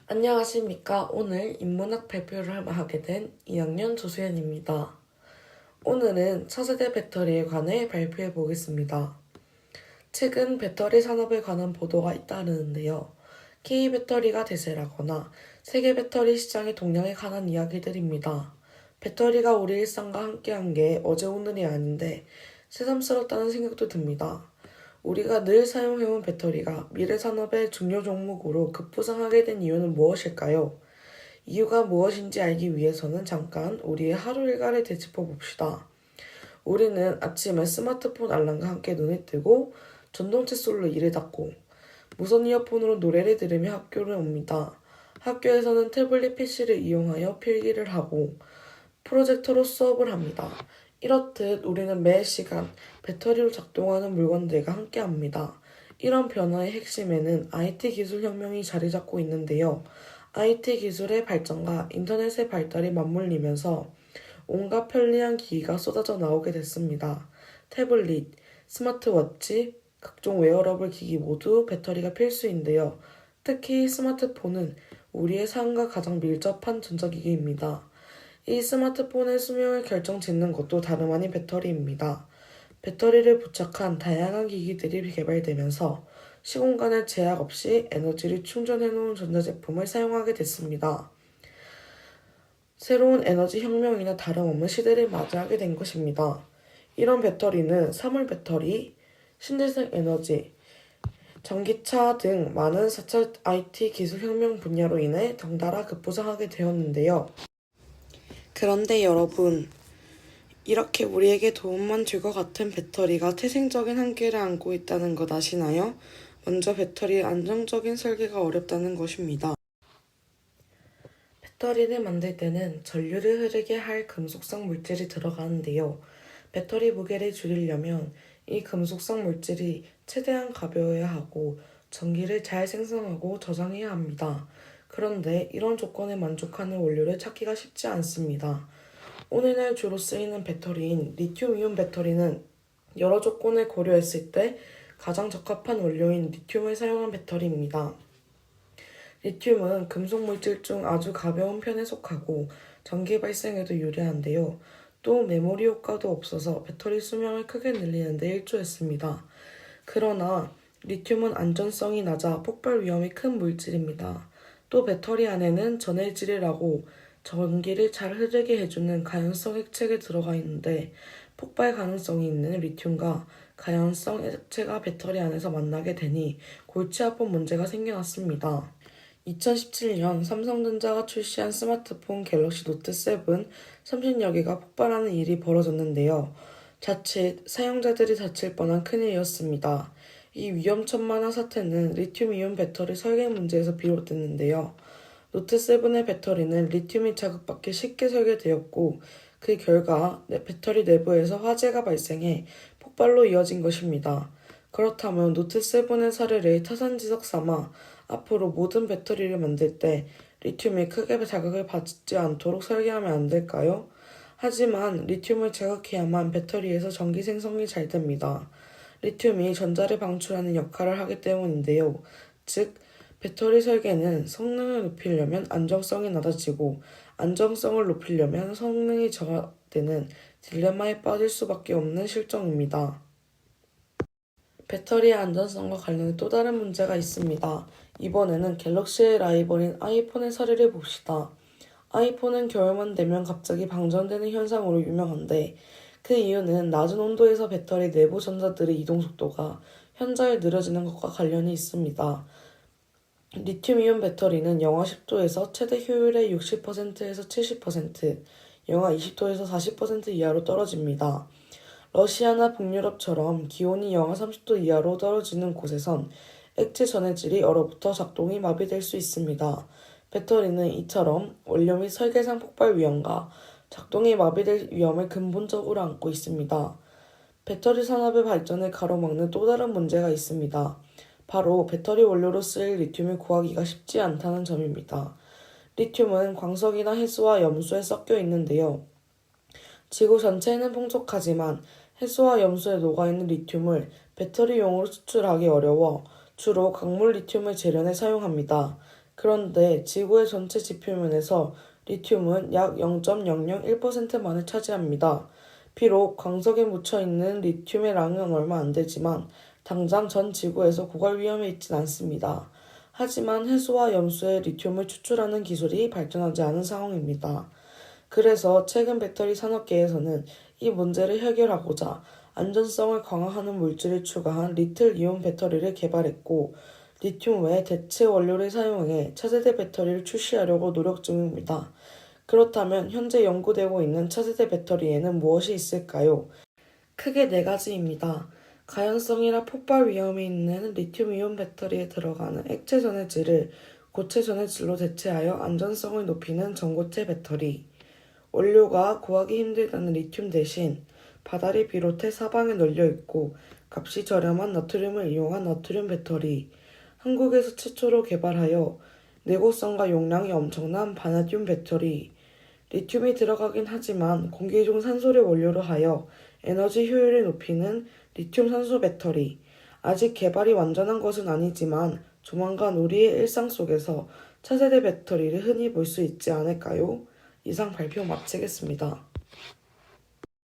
안녕하십니까. 오늘 인문학 발표를 하게 된 2학년 조수연입니다. 오늘은 차세대 배터리에 관해 발표해 보겠습니다. 최근 배터리 산업에 관한 보도가 잇따르는데요. K배터리가 대세라거나 세계 배터리 시장의 동향에 관한 이야기들입니다. 배터리가 우리 일상과 함께한 게 어제 오늘이 아닌데 새삼스럽다는 생각도 듭니다. 우리가 늘 사용해온 배터리가 미래 산업의 중요 종목으로 급부상하게 된 이유는 무엇일까요? 이유가 무엇인지 알기 위해서는 잠깐 우리의 하루 일과를 되짚어 봅시다. 우리는 아침에 스마트폰 알람과 함께 눈을 뜨고 전동 칫솔로 이를 닦고 무선 이어폰으로 노래를 들으며 학교를 옵니다. 학교에서는 태블릿 PC를 이용하여 필기를 하고 프로젝터로 수업을 합니다. 이렇듯 우리는 매 시간 배터리로 작동하는 물건들과 함께합니다. 이런 변화의 핵심에는 IT 기술 혁명이 자리 잡고 있는데요. IT 기술의 발전과 인터넷의 발달이 맞물리면서 온갖 편리한 기기가 쏟아져 나오게 됐습니다. 태블릿, 스마트워치, 각종 웨어러블 기기 모두 배터리가 필수인데요. 특히 스마트폰은 우리의 삶과 가장 밀접한 전자기기입니다. 이 스마트폰의 수명을 결정짓는 것도 다름 아닌 배터리입니다. 배터리를 부착한 다양한 기기들이 개발되면서 시공간의 제약 없이 에너지를 충전해놓은 전자제품을 사용하게 됐습니다. 새로운 에너지 혁명이나 다름없는 시대를 맞이하게 된 것입니다. 이런 배터리는 사물 배터리, 신재생 에너지, 전기차 등 많은 4차 IT 기술 혁명 분야로 인해 덩달아 급부상하게 되었는데요. 그런데 여러분, 이렇게 우리에게 도움만 줄 것 같은 배터리가 태생적인 한계를 안고 있다는 것 아시나요? 먼저 배터리의 안정적인 설계가 어렵다는 것입니다. 배터리를 만들 때는 전류를 흐르게 할 금속성 물질이 들어가는데요. 배터리 무게를 줄이려면 이 금속성 물질이 최대한 가벼워야 하고 전기를 잘 생성하고 저장해야 합니다. 그런데 이런 조건에 만족하는 원료를 찾기가 쉽지 않습니다. 오늘날 주로 쓰이는 배터리인 리튬이온 배터리는 여러 조건을 고려했을 때 가장 적합한 원료인 리튬을 사용한 배터리입니다. 리튬은 금속 물질 중 아주 가벼운 편에 속하고 전기 발생에도 유리한데요. 또 메모리 효과도 없어서 배터리 수명을 크게 늘리는 데 일조했습니다. 그러나 리튬은 안전성이 낮아 폭발 위험이 큰 물질입니다. 또 배터리 안에는 전해질이라고 전기를 잘 흐르게 해주는 가연성 액체가 들어가 있는데 폭발 가능성이 있는 리튬과 가연성 액체가 배터리 안에서 만나게 되니 골치 아픈 문제가 생겨났습니다. 2017년 삼성전자가 출시한 스마트폰 갤럭시 노트 7 30여 개가 폭발하는 일이 벌어졌는데요. 자칫 사용자들이 다칠 뻔한 큰일이었습니다. 이 위험천만한 사태는 리튬이온 배터리 설계 문제에서 비롯됐는데요. 노트7의 배터리는 리튬이 자극받기 쉽게 설계되었고 그 결과 배터리 내부에서 화재가 발생해 폭발로 이어진 것입니다. 그렇다면 노트7의 사례를 타산지석 삼아 앞으로 모든 배터리를 만들 때 리튬이 크게 자극을 받지 않도록 설계하면 안 될까요? 하지만 리튬을 자극해야만 배터리에서 전기 생성이 잘 됩니다. 리튬이 전자를 방출하는 역할을 하기 때문인데요. 즉, 배터리 설계는 성능을 높이려면 안정성이 낮아지고 안정성을 높이려면 성능이 저하되는 딜레마에 빠질 수밖에 없는 실정입니다. 배터리의 안전성과 관련해 또 다른 문제가 있습니다. 이번에는 갤럭시의 라이벌인 아이폰의 사례를 봅시다. 아이폰은 겨울만 되면 갑자기 방전되는 현상으로 유명한데 그 이유는 낮은 온도에서 배터리 내부 전자들의 이동 속도가 현저히 느려지는 것과 관련이 있습니다. 리튬이온 배터리는 영하 10도에서 최대 효율의 60%에서 70%, 영하 20도에서 40% 이하로 떨어집니다. 러시아나 북유럽처럼 기온이 영하 30도 이하로 떨어지는 곳에선 액체 전해질이 얼어붙어 작동이 마비될 수 있습니다. 배터리는 이처럼 원료 및 설계상 폭발 위험과 작동이 마비될 위험을 근본적으로 안고 있습니다. 배터리 산업의 발전을 가로막는 또 다른 문제가 있습니다. 바로 배터리 원료로 쓰일 리튬을 구하기가 쉽지 않다는 점입니다. 리튬은 광석이나 해수와 염수에 섞여 있는데요. 지구 전체에는 풍족하지만 해수와 염수에 녹아있는 리튬을 배터리용으로 수출하기 어려워 주로 광물 리튬을 재련에 사용합니다. 그런데 지구의 전체 지표면에서 리튬은 약 0.001%만을 차지합니다. 비록 광석에 묻혀있는 리튬의 량은 얼마 안 되지만 당장 전 지구에서 고갈 위험에 있진 않습니다. 하지만 해수와 염수에 리튬을 추출하는 기술이 발전하지 않은 상황입니다. 그래서 최근 배터리 산업계에서는 이 문제를 해결하고자 안전성을 강화하는 물질을 추가한 리틀 이온 배터리를 개발했고, 리튬 외 대체 원료를 사용해 차세대 배터리를 출시하려고 노력 중입니다. 그렇다면 현재 연구되고 있는 차세대 배터리에는 무엇이 있을까요? 크게 네 가지입니다. 가연성이나 폭발 위험이 있는 리튬이온 배터리에 들어가는 액체 전해질을 고체 전해질로 대체하여 안전성을 높이는 전고체 배터리. 원료가 구하기 힘들다는 리튬 대신 바다를 비롯해 사방에 널려 있고 값이 저렴한 나트륨을 이용한 나트륨 배터리. 한국에서 최초로 개발하여 내구성과 용량이 엄청난 바나듐 배터리. 리튬이 들어가긴 하지만 공기 중 산소를 원료로 하여 에너지 효율을 높이는 리튬 산소 배터리. 아직 개발이 완전한 것은 아니지만 조만간 우리의 일상 속에서 차세대 배터리를 흔히 볼 수 있지 않을까요? 이상 발표 마치겠습니다.